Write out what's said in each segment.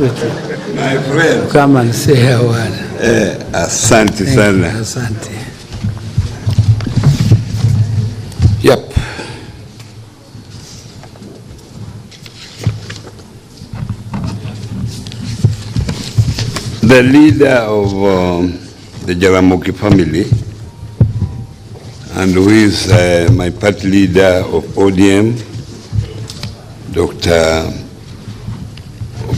My friend. Come and say a word. Asante sana. Asante. Yep. The leader of the Jaramogi family, and who is my party leader of ODM, Dr.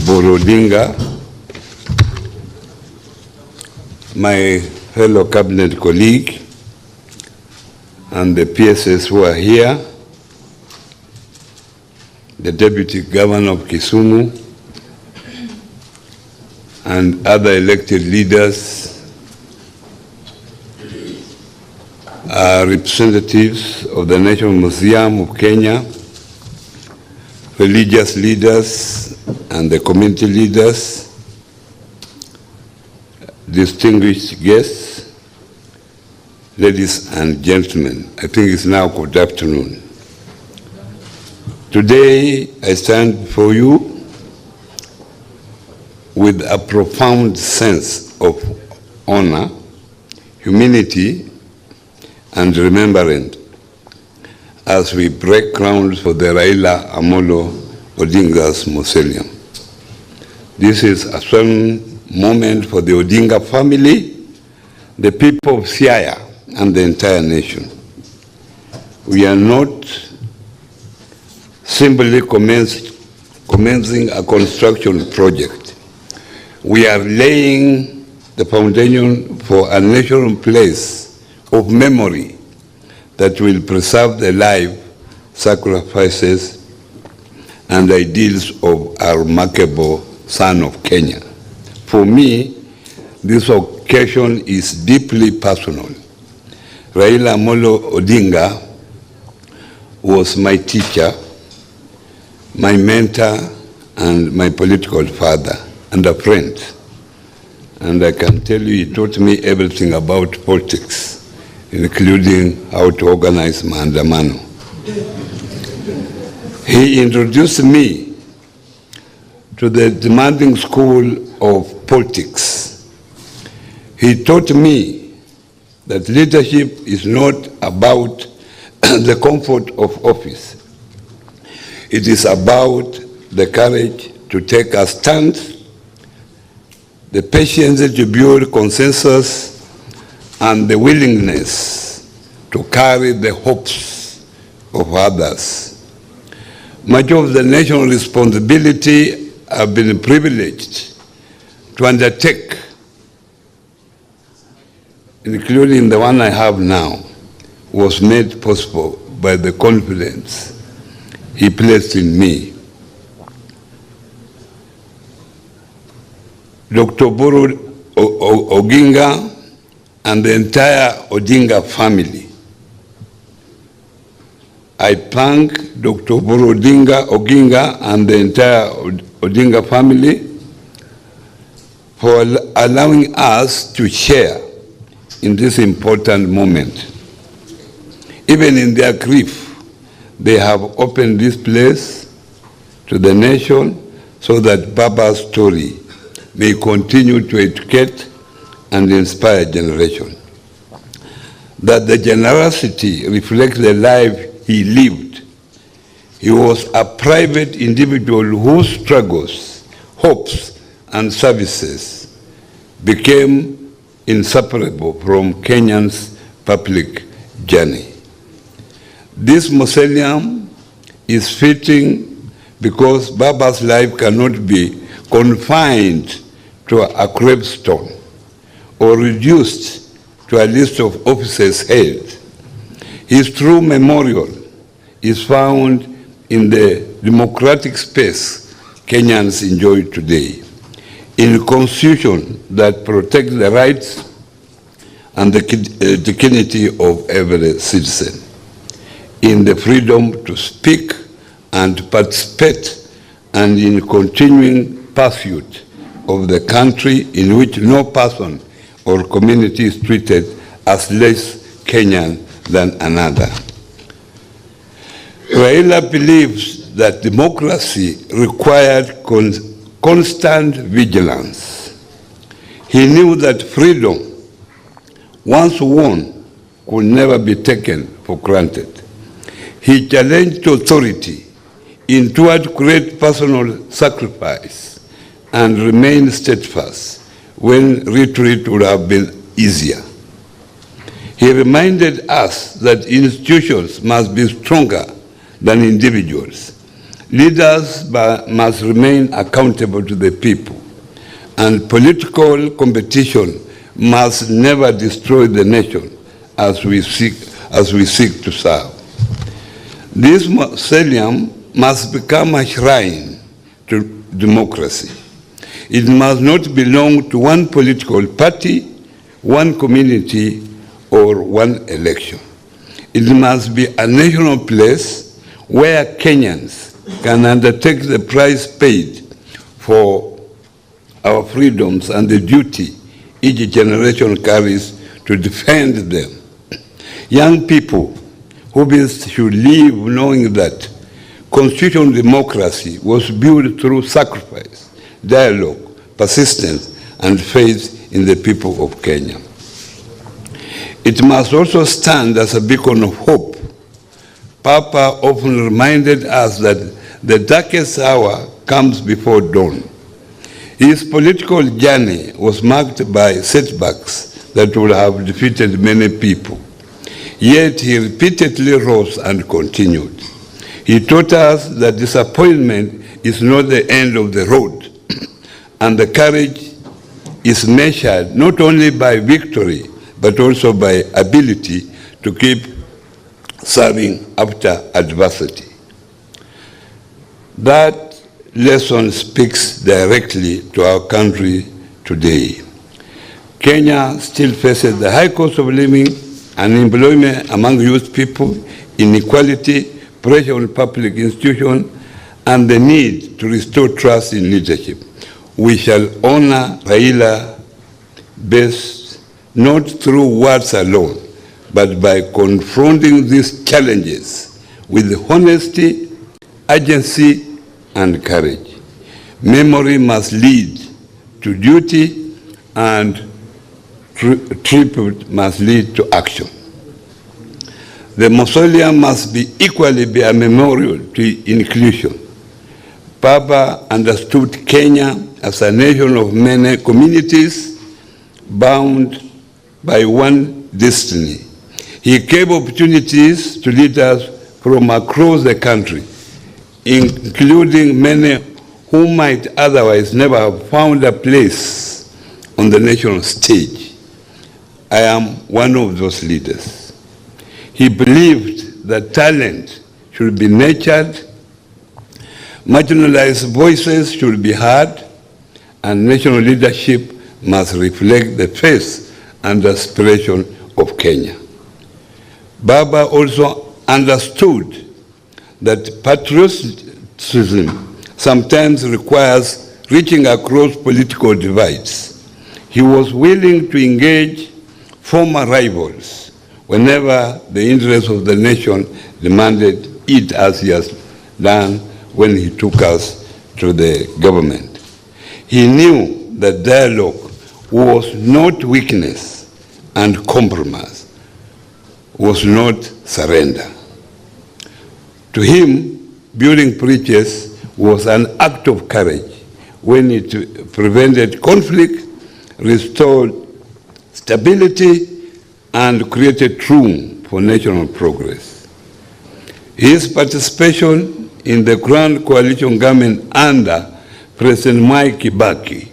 Borodinga, my fellow cabinet colleague, and the PSS who are here, the Deputy Governor of Kisumu, and other elected leaders, representatives of the National Museum of Kenya, religious leaders and the community leaders, distinguished guests, ladies and gentlemen. I think it's now good afternoon. Today, I stand before you with a profound sense of honor, humility, and remembrance as we break ground for the Raila Amolo Odinga's mausoleum. This is a solemn moment for the Odinga family, the people of Siaya, and the entire nation. We are not simply commencing a construction project. We are laying the foundation for a national place of memory that will preserve the life, sacrifices, and ideals of our remarkable son of Kenya. For me, this occasion is deeply personal. Raila Amolo Odinga was my teacher, my mentor, and my political father, and a friend. And I can tell you, he taught me everything about politics, including how to organize maandamano. He introduced me to the demanding school of politics. He taught me that leadership is not about the comfort of office. It is about the courage to take a stand, the patience to build consensus, and the willingness to carry the hopes of others. Much of the national responsibility I've been privileged to undertake, including the one I have now, was made possible by the confidence he placed in me. Dr. Boro Oginga and the entire Odinga family. I thank Dr. Boro Oginga and the entire Odinga family for allowing us to share in this important moment. Even in their grief, they have opened this place to the nation so that Baba's story may continue to educate and inspire generation. That the generosity reflects the life he lived. He was a private individual whose struggles, hopes, and services became inseparable from Kenyans' public journey. This mausoleum is fitting because Baba's life cannot be confined to a gravestone or reduced to a list of offices held. His true memorial is found in the democratic space Kenyans enjoy today, in a constitution that protects the rights and the dignity of every citizen, in the freedom to speak and participate, and in continuing pursuit of the country in which no person or community is treated as less Kenyan than another. Raila believes that democracy required constant vigilance. He knew that freedom, once won, could never be taken for granted. He challenged authority endured great personal sacrifice and remained steadfast when retreat would have been easier. He reminded us that institutions must be stronger than individuals. Leaders must remain accountable to the people, and political competition must never destroy the nation as we seek to serve. This mausoleum must become a shrine to democracy. It must not belong to one political party, one community, or one election. It must be a national place where Kenyans can undertake the price paid for our freedoms and the duty each generation carries to defend them. Young people who should live knowing that constitutional democracy was built through sacrifice, dialogue, persistence, and faith in the people of Kenya. It must also stand as a beacon of hope. Papa often reminded us that the darkest hour comes before dawn. His political journey was marked by setbacks that would have defeated many people. Yet he repeatedly rose and continued. He taught us that disappointment is not the end of the road, and the courage is measured not only by victory, but also by ability to keep serving after adversity. That lesson speaks directly to our country today. Kenya still faces the high cost of living, unemployment among youth people, inequality, pressure on public institutions, and the need to restore trust in leadership. We shall honor Raila best not through words alone, but by confronting these challenges with honesty, urgency, and courage. Memory must lead to duty, and tribute must lead to action. The mausoleum must equally be a memorial to inclusion. Papa understood Kenya as a nation of many communities bound by one destiny. He gave opportunities to leaders from across the country, including many who might otherwise never have found a place on the national stage. I am one of those leaders. He believed that talent should be nurtured, marginalized voices should be heard, and national leadership must reflect the faith and aspiration of Kenya. Baba also understood that patriotism sometimes requires reaching across political divides. He was willing to engage former rivals whenever the interests of the nation demanded it, as he has done when he took us to the government. He knew that dialogue was not weakness and compromise was not surrender. To him, building bridges was an act of courage when it prevented conflict, restored stability, and created room for national progress. His participation in the Grand Coalition government under President Mwai Kibaki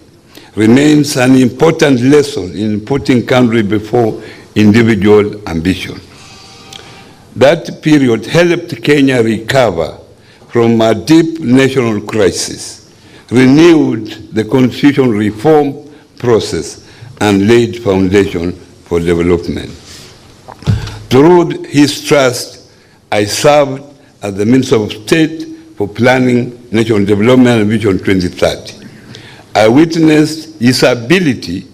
remains an important lesson in putting country before individual ambition. That period helped Kenya recover from a deep national crisis, renewed the constitutional reform process, and laid foundation for development. Through his trust, I served as the Minister of State for Planning, National Development and Vision 2030. I witnessed his ability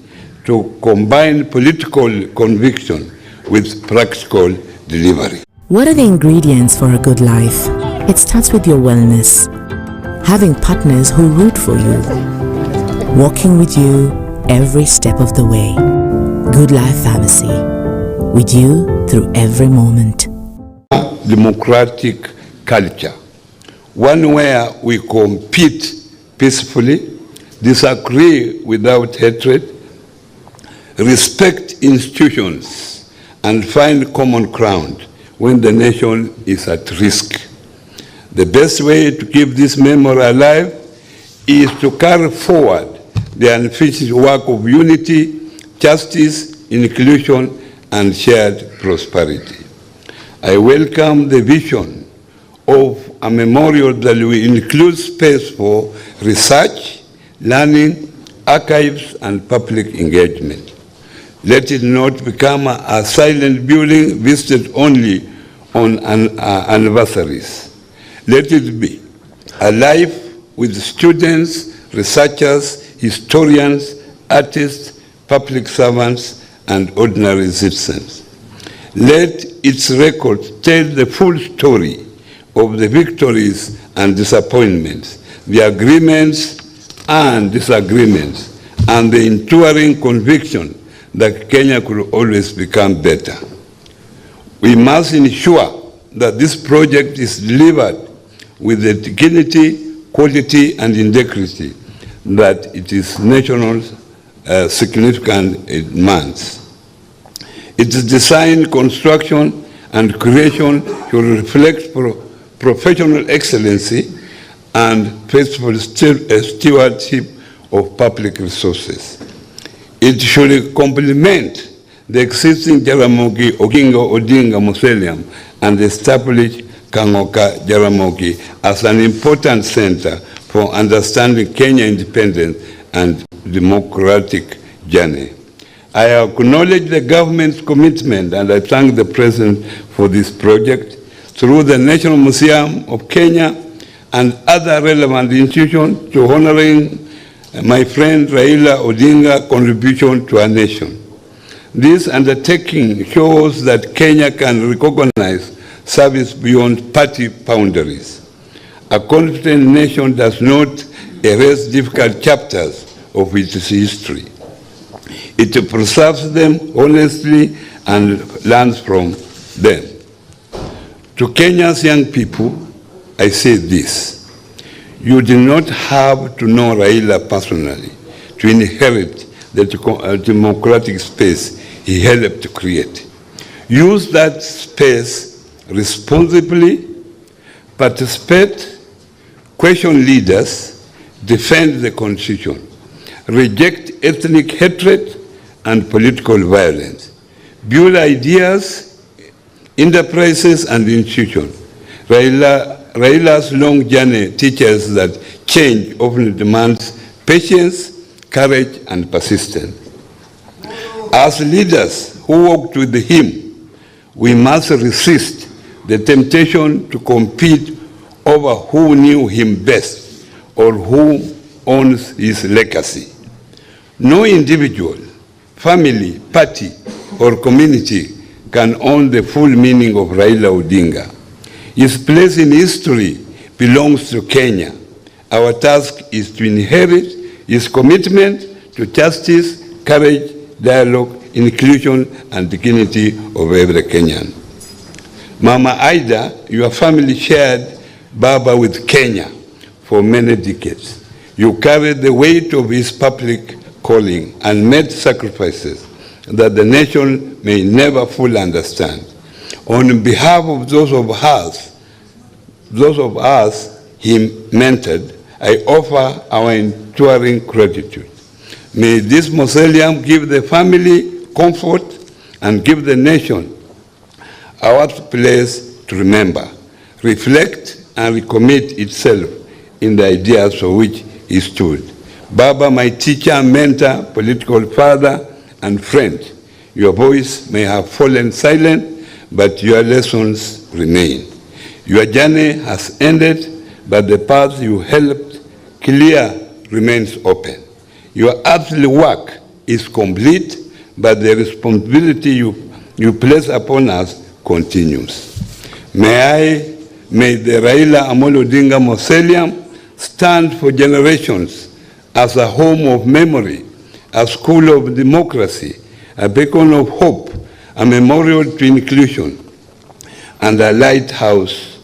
to combine political conviction with practical delivery. What are the ingredients for a good life? It starts with your wellness. Having partners who root for you, walking with you every step of the way. Good Life Pharmacy, with you through every moment. Democratic culture, one where we compete peacefully, disagree without hatred, respect institutions, and find common ground when the nation is at risk. The best way to keep this memory alive is to carry forward the unfinished work of unity, justice, inclusion, and shared prosperity. I welcome the vision of a memorial that will include space for research, learning, archives, and public engagement. Let it not become a silent building visited only on anniversaries. Let it be alive with students, researchers, historians, artists, public servants, and ordinary citizens. Let its records tell the full story of the victories and disappointments, the agreements and disagreements, and the enduring conviction that Kenya could always become better. We must ensure that this project is delivered with the dignity, quality, and integrity that it is national significant demands. Its design, construction, and creation should reflect professional excellency and faithful stewardship of public resources. It should complement the existing Jaramogi Oginga Odinga Mausoleum and establish Kangoka Jaramogi as an important center for understanding Kenya independence and democratic journey. I acknowledge the government's commitment and I thank the President for this project through the National Museum of Kenya and other relevant institutions to honoring my friend Raila Odinga's contribution to our nation. This undertaking shows that Kenya can recognize service beyond party boundaries. A confident nation does not erase difficult chapters of its history. It preserves them honestly and learns from them. To Kenya's young people, I say this: you do not have to know Raila personally to inherit the democratic space he helped to create. Use that space responsibly, participate, question leaders, defend the Constitution, reject ethnic hatred and political violence, build ideas, enterprises, and institutions. Raila's long journey teaches that change often demands patience, courage, and persistence. As leaders who walked with him, we must resist the temptation to compete over who knew him best or who owns his legacy. No individual, family, party, or community can own the full meaning of Raila Odinga. His place in history belongs to Kenya. Our task is to inherit his commitment to justice, courage, dialogue, inclusion, and dignity of every Kenyan. Mama Aida, your family shared Baba with Kenya for many decades. You carried the weight of his public calling and made sacrifices that the nation may never fully understand. On behalf of those of us he mentored, I offer our enduring gratitude. May this mausoleum give the family comfort and give the nation our place to remember, reflect, and recommit itself in the ideas for which he stood. Baba, my teacher, mentor, political father, and friend, your voice may have fallen silent, but your lessons remain. Your journey has ended, but the path you helped clear remains open. Your earthly work is complete, but the responsibility you place upon us continues. May the Raila Amolo Odinga Mausoleum stand for generations as a home of memory, a school of democracy, a beacon of hope, a memorial to inclusion, and a lighthouse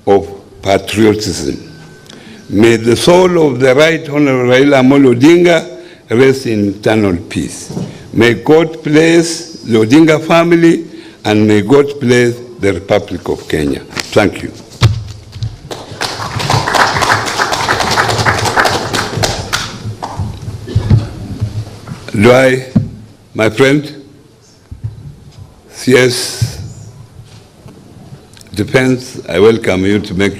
of patriotism. May the soul of the Right Honorable Raila Amolo Odinga rest in eternal peace. May God bless the Odinga family, and may God bless the Republic of Kenya. Thank you. Do I, my friend? Yes. Depends. I welcome you to make your